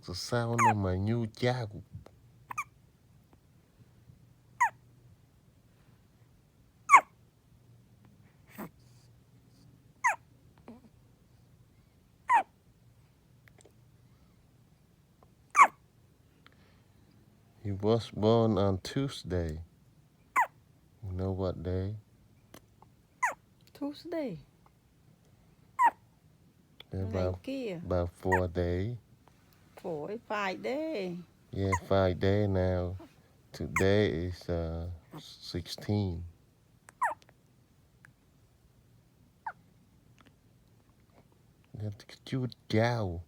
Sao sao mà nhu cha của He was born on Tuesday. You know what day? Tuesday. About 4 days. 5 days. Yeah, 5 days now. Today is 16. Chú chào.